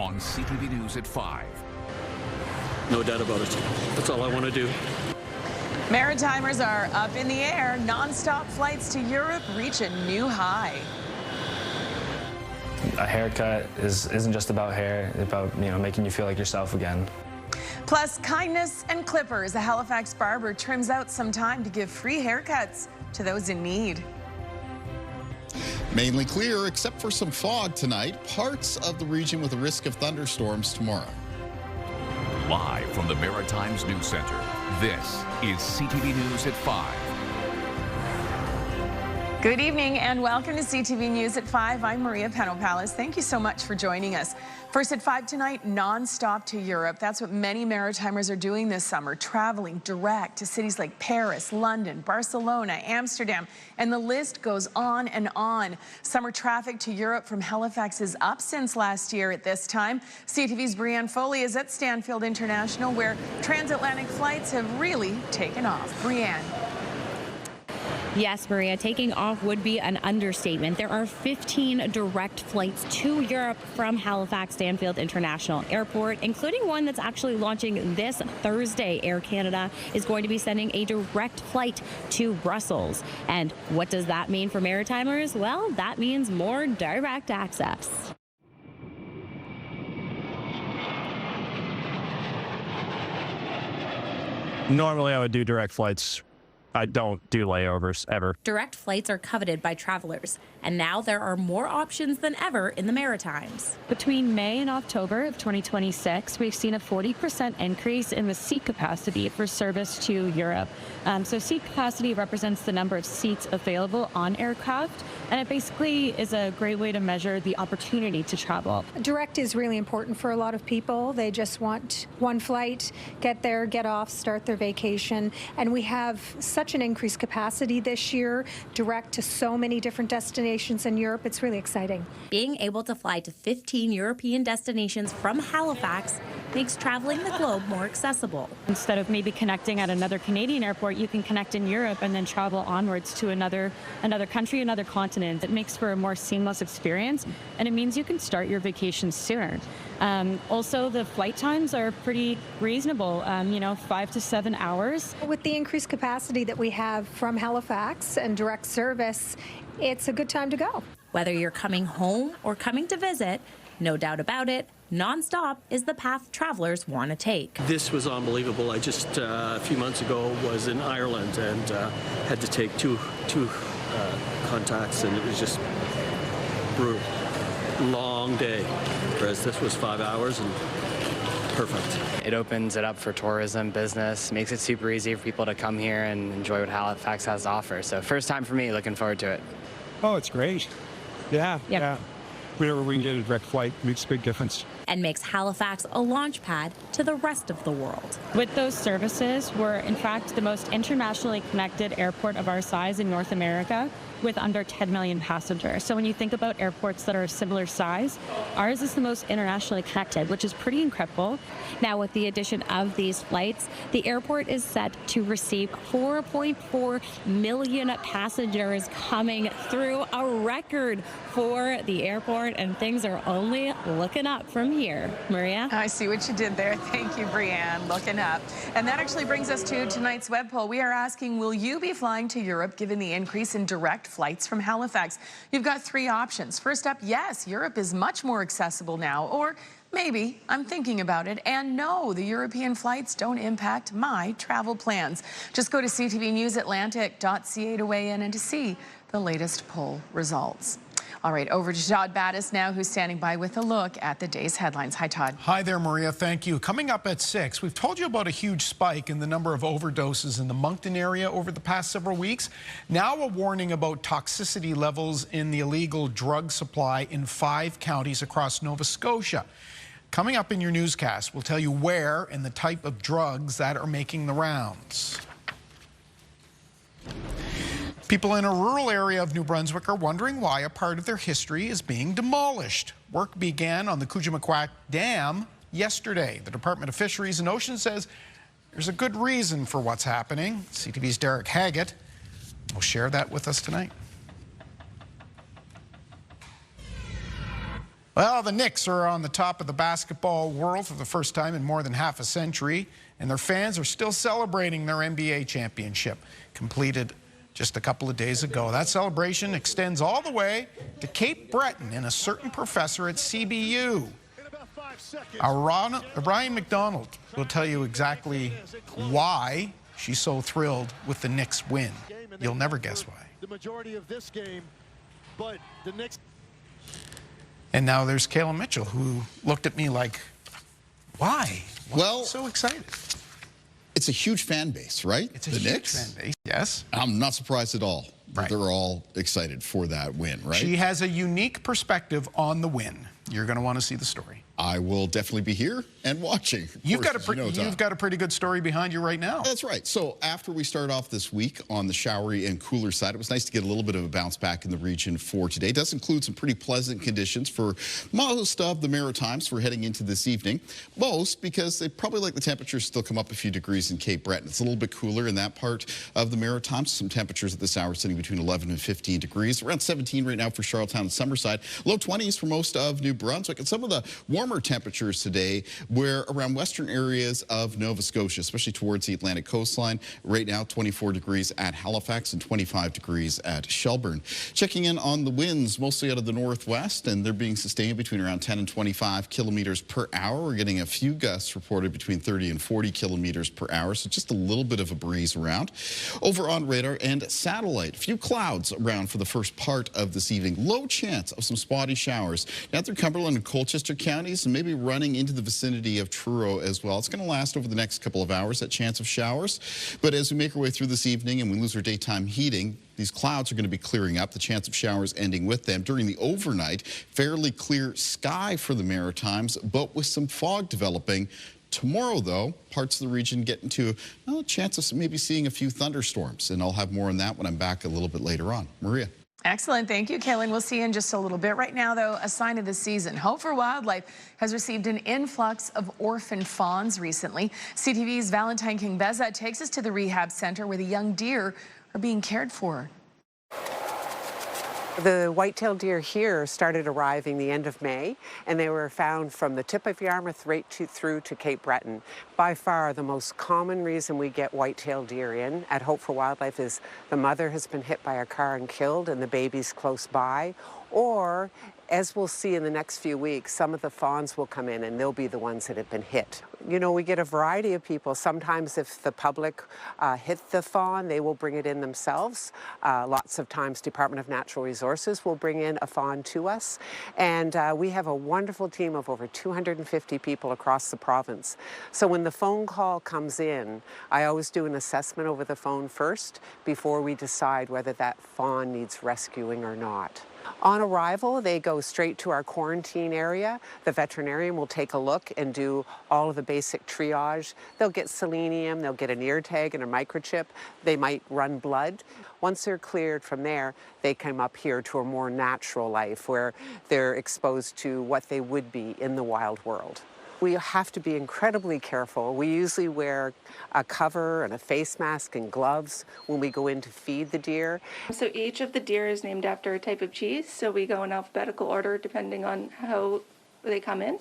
on CTV News at 5. No doubt about it. That's all I want to do. Maritimers are up in the air. Non-stop flights to Europe reach a new high. A haircut isn't just about hair. It's about, making you feel like yourself again. Plus, kindness and clippers. A Halifax barber trims out some time to give free haircuts to those in need. Mainly clear, except for some fog tonight. Parts of the region with a risk of thunderstorms tomorrow. Live from the Maritimes News Center, this is CTV News at 5. Good evening and welcome to CTV News at 5. I'm Maria Penopales. Thank you so much for joining us. First at 5 tonight, non-stop to Europe. That's what many Maritimers are doing this summer, traveling direct to cities like Paris, London, Barcelona, Amsterdam, and the list goes on and on. Summer traffic to Europe from Halifax is up since last year at this time. CTV's Brianne Foley is at Stanfield International, where transatlantic flights have really taken off. Brianne. Yes, Maria, taking off would be an understatement. There are 15 direct flights to Europe from Halifax Stanfield International Airport, including one that's actually launching this Thursday. Air Canada is going to be sending a direct flight to Brussels. And what does that mean for Maritimers? Well, that means more direct access. Normally, I would do direct flights. I don't do layovers ever. Direct flights are coveted by travelers, and now there are more options than ever in the Maritimes. Between May and October of 2026, we've seen a 40% increase in the seat capacity for service to Europe. So seat capacity represents the number of seats available on aircraft, and it basically is a great way to measure the opportunity to travel. Direct is really important for a lot of people. They just want one flight, get there, get off, start their vacation, and we have such an increased capacity this year, direct to so many different destinations in Europe. It's really exciting. Being able to fly to 15 European destinations from Halifax makes traveling the globe more accessible. Instead of maybe connecting at another Canadian airport, you can connect in Europe and then travel onwards to another country, another continent. It makes for a more seamless experience, and it means you can start your vacation sooner. Also, the flight times are pretty reasonable, 5 to 7 hours. With the increased capacity that we have from Halifax and direct service, it's a good time to go. Whether you're coming home or coming to visit, no doubt about it, non-stop is the path travelers want to take. This was unbelievable. I just, a few months ago, was in Ireland and had to take two contacts, and it was just brutal. Long day, whereas this was 5 hours and perfect. It opens it up for tourism, business, makes it super easy for people to come here and enjoy what Halifax has to offer. So first time for me, looking forward to it. Oh, it's great. Yeah. Whenever we can get a direct flight, makes a big difference. And makes Halifax a launch pad to the rest of the world. With those services, we're in fact the most internationally connected airport of our size in North America, with under 10 million passengers. So when you think about airports that are a similar size, ours is the most internationally connected, which is pretty incredible. Now, with the addition of these flights, the airport is set to receive 4.4 million passengers coming through, a record for the airport, and things are only looking up from here. Maria? I see what you did there. Thank you, Brianne. Looking up. And that actually brings us to tonight's web poll. We are asking, will you be flying to Europe given the increase in direct flights from Halifax? You've got 3 options. First up, yes, Europe is much more accessible now. Or maybe I'm thinking about it, and no, the European flights don't impact my travel plans. Just go to ctvnewsatlantic.ca to weigh in and to see the latest poll results. All right, over to Todd Battis now, who's standing by with a look at the day's headlines. Hi, Todd. Hi there, Maria. Thank you. Coming up at 6, we've told you about a huge spike in the number of overdoses in the Moncton area over the past several weeks. Now a warning about toxicity levels in the illegal drug supply in 5 counties across Nova Scotia. Coming up in your newscast, we'll tell you where and the type of drugs that are making the rounds. People in a rural area of New Brunswick are wondering why a part of their history is being demolished. Work began on the Kujamaquack Dam yesterday. The Department of Fisheries and Oceans says there's a good reason for what's happening. CTV's Derek Haggett will share that with us tonight. Well, the Knicks are on the top of the basketball world for the first time in more than half a century, and their fans are still celebrating their NBA championship, completed just a couple of days ago. That celebration extends all the way to Cape Breton and a certain professor at CBU. Our Ryan McDonald will tell you exactly why she's so thrilled with the Knicks win. You'll never guess why. The majority of this game, but the Knicks. And now there's Kayla Mitchell, who looked at me like, why? Well, so excited. It's a huge fan base, right? It's a huge Knicks fan base, yes. I'm not surprised at all that they're all excited for that win, right? She has a unique perspective on the win. You're going to want to see the story. I will definitely be here and watching. You've got a pretty good story behind you right now. That's right. So after we start off this week on the showery and cooler side, it was nice to get a little bit of a bounce back in the region for today. It does include some pretty pleasant conditions for most of the Maritimes for heading into this evening. Most because they probably like the temperatures still come up a few degrees in Cape Breton. It's a little bit cooler in that part of the Maritimes. Some temperatures at this hour sitting between 11 and 15 degrees. Around 17 right now for Charlottetown and Summerside. Low 20s for most of New Brunswick. And some of the warmer temperatures today were around western areas of Nova Scotia, especially towards the Atlantic coastline. Right now, 24 degrees at Halifax and 25 degrees at Shelburne. Checking in on the winds, mostly out of the northwest, and they're being sustained between around 10 and 25 kilometers per hour. We're getting a few gusts reported between 30 and 40 kilometers per hour, so just a little bit of a breeze around. Over on radar and satellite, a few clouds around for the first part of this evening. Low chance of some spotty showers down through Cumberland and Colchester counties, and maybe running into the vicinity of Truro as well. It's going to last over the next couple of hours, that chance of showers. But as we make our way through this evening and we lose our daytime heating, these clouds are going to be clearing up, the chance of showers ending with them. During the overnight, fairly clear sky for the Maritimes, but with some fog developing. Tomorrow, though, parts of the region get into a chance of maybe seeing a few thunderstorms, and I'll have more on that when I'm back a little bit later on. Maria. Excellent. Thank you, Kaylin. We'll see you in just a little bit. Right now, though, a sign of the season. Hope for Wildlife has received an influx of orphan fawns recently. CTV's Valentine King-Beza takes us to the rehab center where the young deer are being cared for. The white-tailed deer here started arriving the end of May, and they were found from the tip of Yarmouth right through to Cape Breton. By far, the most common reason we get white-tailed deer in at Hope for Wildlife is the mother has been hit by a car and killed, and the baby's close by, or as we'll see in the next few weeks, some of the fawns will come in and they'll be the ones that have been hit. You know, we get a variety of people. Sometimes if the public hit the fawn, they will bring it in themselves. Lots of times Department of Natural Resources will bring in a fawn to us. And we have a wonderful team of over 250 people across the province. So when the phone call comes in, I always do an assessment over the phone first before we decide whether that fawn needs rescuing or not. On arrival, they go straight to our quarantine area. The veterinarian will take a look and do all of the basic triage. They'll get selenium, they'll get an ear tag and a microchip. They might run blood. Once they're cleared from there, they come up here to a more natural life where they're exposed to what they would be in the wild world. We have to be incredibly careful. We usually wear a cover and a face mask and gloves when we go in to feed the deer. So each of the deer is named after a type of cheese, so we go in alphabetical order depending on how they come in.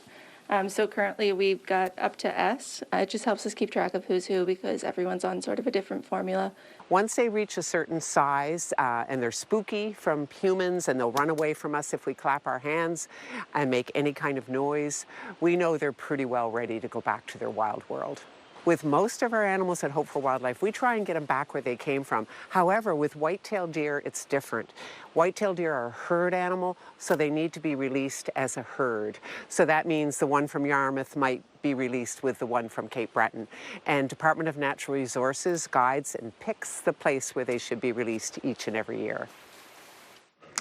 So currently we've got up to S. It just helps us keep track of who's who because everyone's on sort of a different formula. Once they reach a certain size and they're spooky from humans and they'll run away from us if we clap our hands and make any kind of noise, we know they're pretty well ready to go back to their wild world. With most of our animals at Hope for Wildlife, we try and get them back where they came from. However, with white-tailed deer, it's different. White-tailed deer are a herd animal, so they need to be released as a herd. So that means the one from Yarmouth might be released with the one from Cape Breton. And Department of Natural Resources guides and picks the place where they should be released each and every year.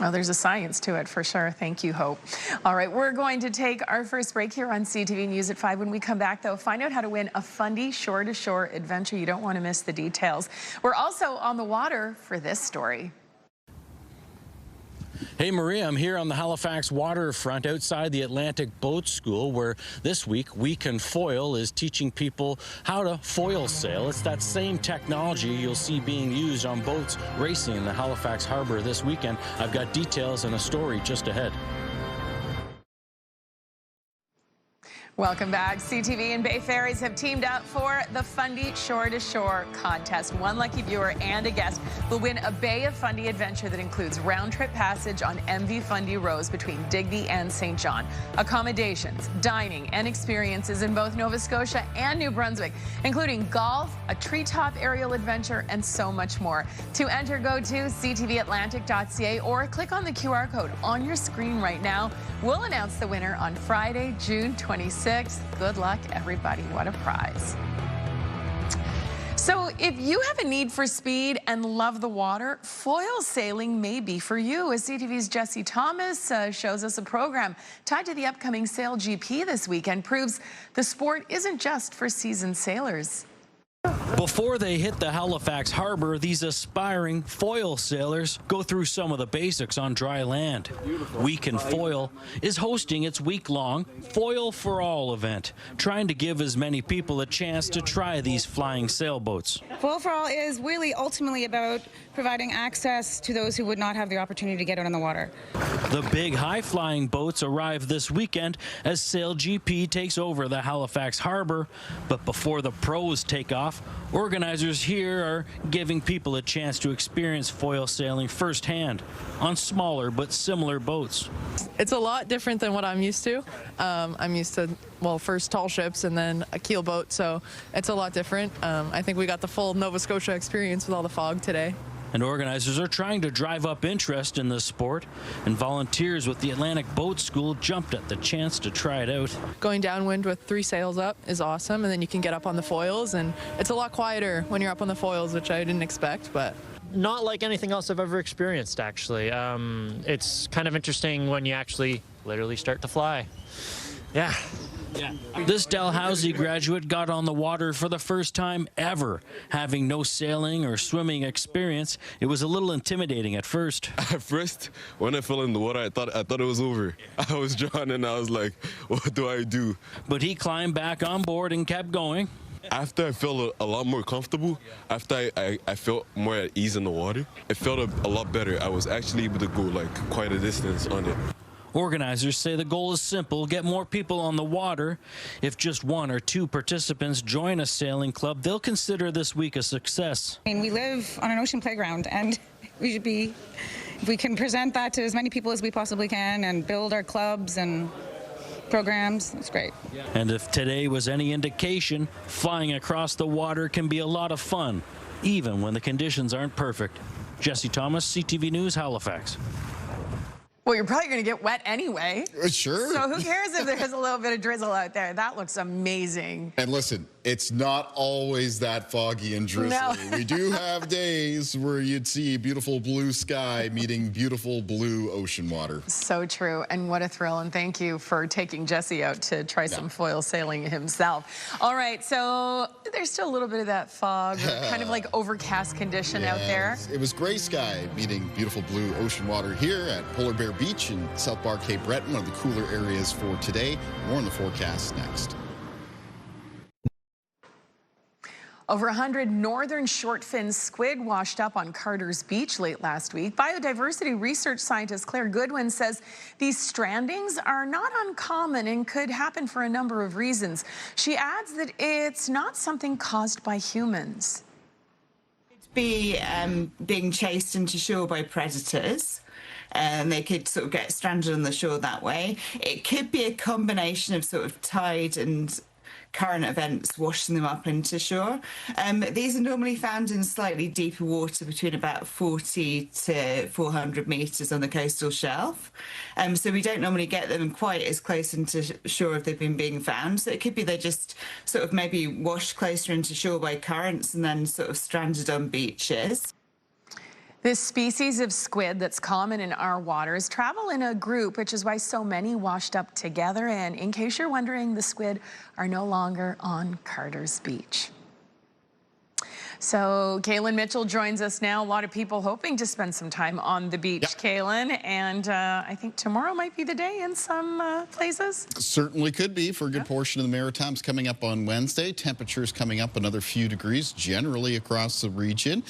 Oh, there's a science to it for sure. Thank you, Hope. All right, we're going to take our first break here on CTV News at 5. When we come back, though, find out how to win a Fundy shore-to-shore adventure. You don't want to miss the details. We're also on the water for this story. Hey Maria, I'm here on the Halifax waterfront outside the Atlantic Boat School where this week We Can Foil is teaching people how to foil sail. It's that same technology you'll see being used on boats racing in the Halifax harbor this weekend. I've got details and a story just ahead. Welcome back. CTV and Bay Ferries have teamed up for the Fundy Shore to Shore contest. One lucky viewer and a guest will win a Bay of Fundy adventure that includes round-trip passage on MV Fundy Rose between Digby and St. John, accommodations, dining, and experiences in both Nova Scotia and New Brunswick, including golf, a treetop aerial adventure, and so much more. To enter, go to ctvatlantic.ca or click on the QR code on your screen right now. We'll announce the winner on Friday, June 26th. Good luck, everybody. What a prize. So if you have a need for speed and love the water, foil sailing may be for you. As CTV's Jesse Thomas shows us a program tied to the upcoming Sail GP this weekend proves the sport isn't just for seasoned sailors. Before they hit the Halifax harbor, these aspiring foil sailors go through some of the basics on dry land. Week in Foil is hosting its week-long Foil for All event, trying to give as many people a chance to try these flying sailboats. Foil for All is really ultimately about providing access to those who would not have the opportunity to get out on the water. The big high-flying boats arrive this weekend as Sail GP takes over the Halifax harbor. But before the pros take off, organizers here are giving people a chance to experience foil sailing firsthand on smaller but similar boats. It's a lot different than what I'm used to. I'm used to, well, first tall ships and then a keel boat, so it's a lot different. I think we got the full Nova Scotia experience with all the fog today. And organizers are trying to drive up interest in this sport, and volunteers with the Atlantic Boat School jumped at the chance to try it out. Going downwind with 3 sails up is awesome, and then you can get up on the foils, and it's a lot quieter when you're up on the foils, which I didn't expect, but not like anything else I've ever experienced, actually. It's kind of interesting when you actually literally start to fly. Yeah. This Dalhousie graduate got on the water for the first time ever. Having no sailing or swimming experience, it was a little intimidating at first. At first, when I fell in the water, I thought it was over. I was drowning, I was like, what do I do? But he climbed back on board and kept going. After I felt a lot more comfortable, after I felt more at ease in the water, it felt a lot better. I was actually able to go like quite a distance on it. Organizers say the goal is simple: get more people on the water. If just 1 or 2 participants join a sailing club, they'll consider this week a success. I mean, we live on an ocean playground, and we should be, if we can present that to as many people as we possibly can and build our clubs and programs, it's great. And if today was any indication, flying across the water can be a lot of fun, even when the conditions aren't perfect. Jesse Thomas, CTV News, Halifax. Well, you're probably going to get wet anyway. Sure. So who cares if there's a little bit of drizzle out there? That looks amazing. And listen, it's not always that foggy and drizzly. No. We do have days where you'd see beautiful blue sky meeting beautiful blue ocean water. So true. And what a thrill. And thank you for taking Jesse out to try some foil sailing himself. All right. So there's still a little bit of that fog, kind of like overcast condition out there. It was gray sky meeting beautiful blue ocean water here at Polar Bear Beach in South Bar, Cape Breton, one of the cooler areas for today. More in the forecast next. Over 100 northern short-fin squid washed up on Carter's Beach late last week. Biodiversity research scientist Claire Goodwin says these strandings are not uncommon and could happen for a number of reasons. She adds that it's not something caused by humans. Be being chased into shore by predators, and they could sort of get stranded on the shore that way. It could be a combination of sort of tide and current events washing them up into shore. These are normally found in slightly deeper water between about 40 to 400 metres on the coastal shelf. So we don't normally get them quite as close into shore if they've been being found. So it could be they just sort of maybe washed closer into shore by currents and then sort of stranded on beaches. This species of squid that's common in our waters travel in a group, which is why so many washed up together. And in case you're wondering, the squid are no longer on Carter's Beach. So Kaylin Mitchell joins us now. A lot of people hoping to spend some time on the beach, Kaylin, and I think tomorrow might be the day in some places. Certainly could be for a good portion of the Maritimes. Coming up on Wednesday, temperatures coming up another few degrees generally across the region.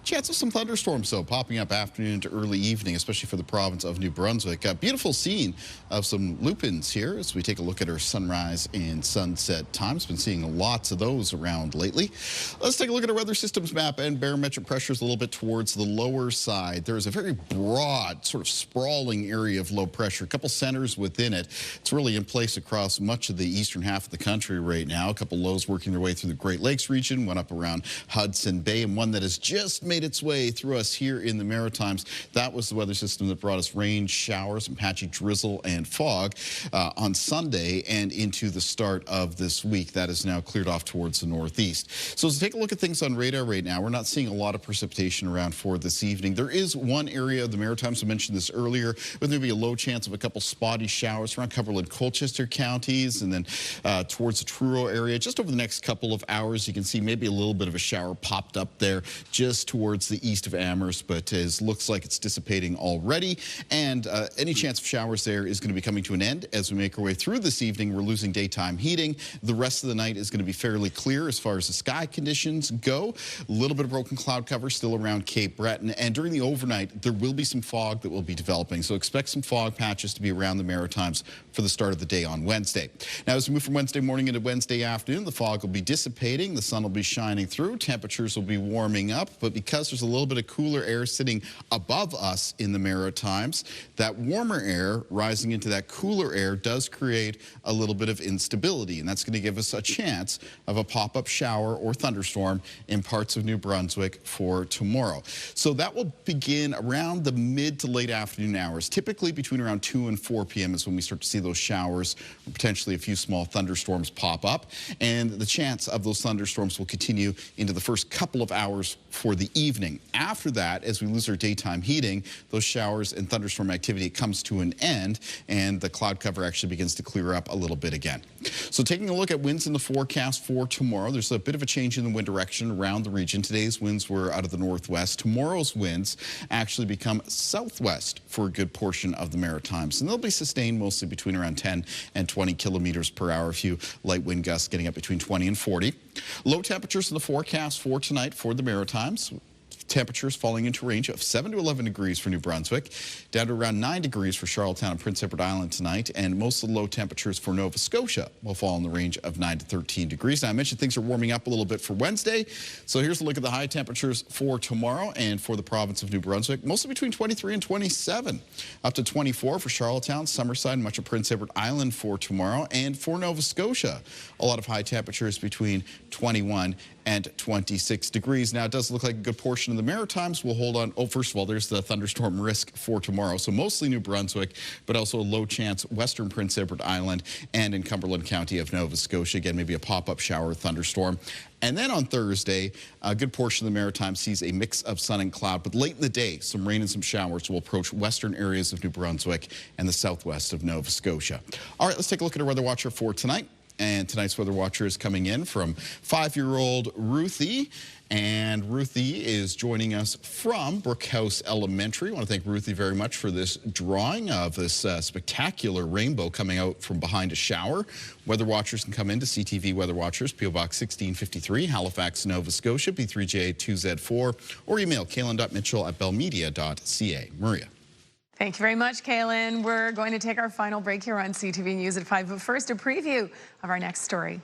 Chance of some thunderstorms, though, popping up afternoon to early evening, especially for the province of New Brunswick. A beautiful scene of some lupins here as we take a look at our sunrise and sunset times. Been seeing lots of those around lately. Let's take a look at our weather systems map, and barometric pressure is a little bit towards the lower side. There is a very broad, sort of sprawling area of low pressure, a couple centers within it. It's really in place across much of the eastern half of the country right now. A couple lows working their way through the Great Lakes region, one up around Hudson Bay, and one that has just made its way through us here in the Maritimes. That was the weather system that brought us rain, showers, and patchy drizzle and fog on Sunday and into the start of this week. That is now cleared off towards the northeast. So let's take a look at things on radar right now. We're not seeing a lot of precipitation around for this evening. There is one area of the Maritimes, I mentioned this earlier, with maybe a low chance of a couple spotty showers around Cumberland, Colchester counties, and then towards the Truro area. Just over the next couple of hours, you can see maybe a little bit of a shower popped up there just towards the east of Amherst, but it looks like it's dissipating already. And any chance of showers there is going to be coming to an end as we make our way through this evening. We're losing daytime heating. The rest of the night is going to be fairly clear as far as the sky conditions go. A little bit of broken cloud cover still around Cape Breton. And during the overnight, there will be some fog that will be developing. So expect some fog patches to be around the Maritimes for the start of the day on Wednesday. Now, as we move from Wednesday morning into Wednesday afternoon, the fog will be dissipating. The sun will be shining through. Temperatures will be warming up. But because there's a little bit of cooler air sitting above us in the Maritimes, that warmer air rising into that cooler air does create a little bit of instability. And that's going to give us a chance of a pop-up shower or thunderstorm in parts of New Brunswick for tomorrow. So that will begin around the mid to late afternoon hours. Typically between around 2 and 4 p.m. is when we start to see those showers, or potentially a few small thunderstorms pop up. And the chance of those thunderstorms will continue into the first couple of hours for the evening. After that, as we lose our daytime heating, those showers and thunderstorm activity comes to an end, and the cloud cover actually begins to clear up a little bit again. So taking a look at winds in the forecast for tomorrow, there's a bit of a change in the wind direction around the region. Today's winds were out of the northwest. Tomorrow's winds actually become southwest for a good portion of the Maritimes, and they'll be sustained mostly between around 10 and 20 kilometers per hour. A few light wind gusts getting up between 20 and 40. Low temperatures in the forecast for tonight for the Maritimes. Temperatures falling into a range of 7 to 11 degrees for New Brunswick, down to around 9 degrees for Charlottetown and Prince Edward Island tonight, and most of the low temperatures for Nova Scotia will fall in the range of 9 to 13 degrees. Now, I mentioned things are warming up a little bit for Wednesday, so here's a look at the high temperatures for tomorrow and for the province of New Brunswick, mostly between 23 and 27, up to 24 for Charlottetown, Summerside, much of Prince Edward Island for tomorrow, and for Nova Scotia, a lot of high temperatures between 21 and 26 degrees. Now, it does look like a good portion of the Maritimes will hold on. Oh, first of all, there's the thunderstorm risk for tomorrow. So mostly New Brunswick, but also a low chance western Prince Edward Island and in Cumberland County of Nova Scotia. Again, maybe a pop-up shower thunderstorm. And then on Thursday, a good portion of the Maritimes sees a mix of sun and cloud, but late in the day, some rain and some showers will approach western areas of New Brunswick and the southwest of Nova Scotia. All right, let's take a look at our weather watcher for tonight. And tonight's weather watcher is coming in from 5-year-old Ruthie. And Ruthie is joining us from Brookhouse Elementary. I want to thank Ruthie very much for this drawing of this spectacular rainbow coming out from behind a shower. Weather watchers can come into CTV Weather Watchers, P.O. Box 1653, Halifax, Nova Scotia, B3J2Z4, or email kaylin.mitchell@bellmedia.ca. Maria. Thank you very much, Kaylin. We're going to take our final break here on CTV News at 5, but first a preview of our next story.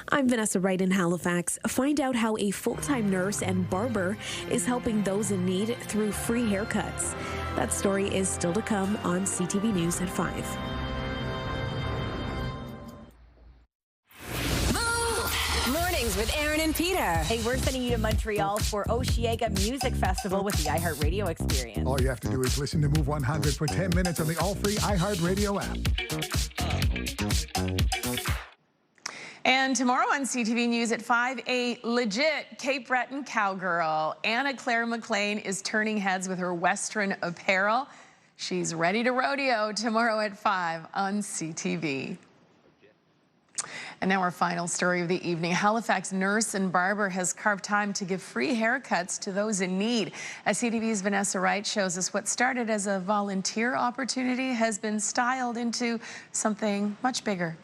I'm Vanessa Wright in Halifax. Find out how a full-time nurse and barber is helping those in need through free haircuts. That story is still to come on CTV News at 5. With Aaron and Peter. Hey, we're sending you to Montreal for Osheaga Music Festival with the iHeartRadio experience. All you have to do is listen to Move 100 for 10 minutes on the all-free iHeartRadio app. And tomorrow on CTV News at 5, a legit Cape Breton cowgirl. Anna Claire McLean is turning heads with her Western apparel. She's ready to rodeo tomorrow at 5 on CTV. And now our final story of the evening. Halifax nurse and barber has carved time to give free haircuts to those in need. As CTV's Vanessa Wright shows us, what started as a volunteer opportunity has been styled into something much bigger.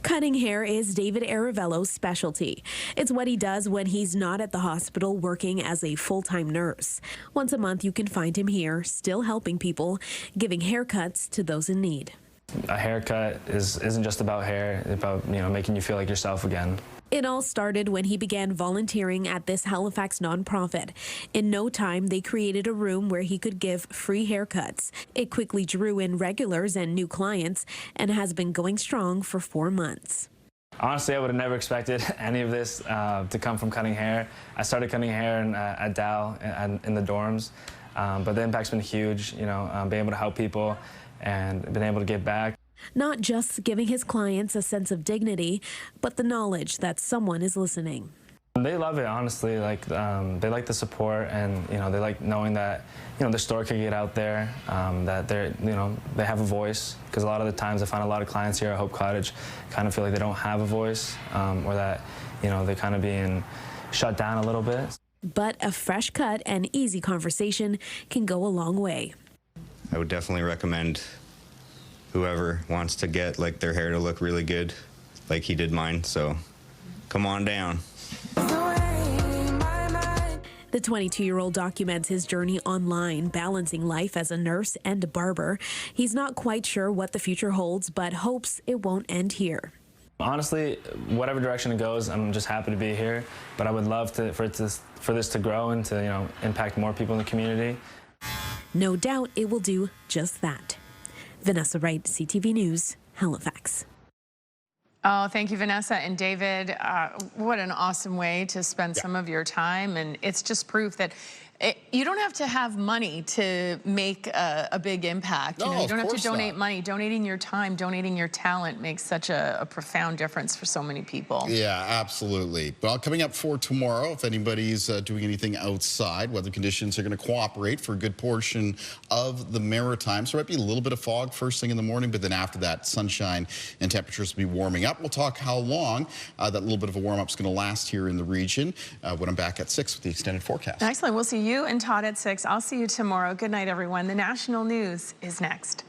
Cutting hair is David Aravello's specialty. It's what he does when he's not at the hospital working as a full-time nurse. Once a month, you can find him here, still helping people, giving haircuts to those in need. A haircut isn't just about hair, it's about, making you feel like yourself again. It all started when he began volunteering at this Halifax nonprofit. In no time, they created a room where he could give free haircuts. It quickly drew in regulars and new clients and has been going strong for 4 months. Honestly, I would have never expected any of this to come from cutting hair. I started cutting hair at Dow in the dorms, but the impact's been huge, being able to help people and being able to give back. Not just giving his clients a sense of dignity, but the knowledge that someone is listening. They love it, honestly. They like the support, and they like knowing that their story can get out there, that they have a voice. Because a lot of the times, I find a lot of clients here at Hope Cottage kind of feel like they don't have a voice, or that they're kind of being shut down a little bit. But a fresh cut and easy conversation can go a long way. I would definitely recommend whoever wants to get their hair to look really good, like he did mine. So come on down. The 22-year-old documents his journey online, balancing life as a nurse and a barber. He's not quite sure what the future holds, but hopes it won't end here. Honestly, whatever direction it goes, I'm just happy to be here. But I would love for this to grow and to impact more people in the community. No doubt it will do just that. Vanessa Wright, CTV News, Halifax. Oh, thank you, Vanessa and David. What an awesome way to spend some of your time. And it's just proof that you don't have to have money to make a big impact. No, you don't have to of course donate not. money. Donating your time, donating your talent makes such a profound difference for so many people. Yeah, absolutely. Well, coming up for tomorrow, if anybody's doing anything outside, weather conditions are going to cooperate for a good portion of the Maritimes. There might be a little bit of fog first thing in the morning, but then after that, sunshine and temperatures will be warming up. We'll talk how long that little bit of a warm-up is going to last here in the region when I'm back at 6 with the extended forecast. Excellent. We'll see you and Todd at 6. I'll see you tomorrow. Good night, everyone. The national news is next.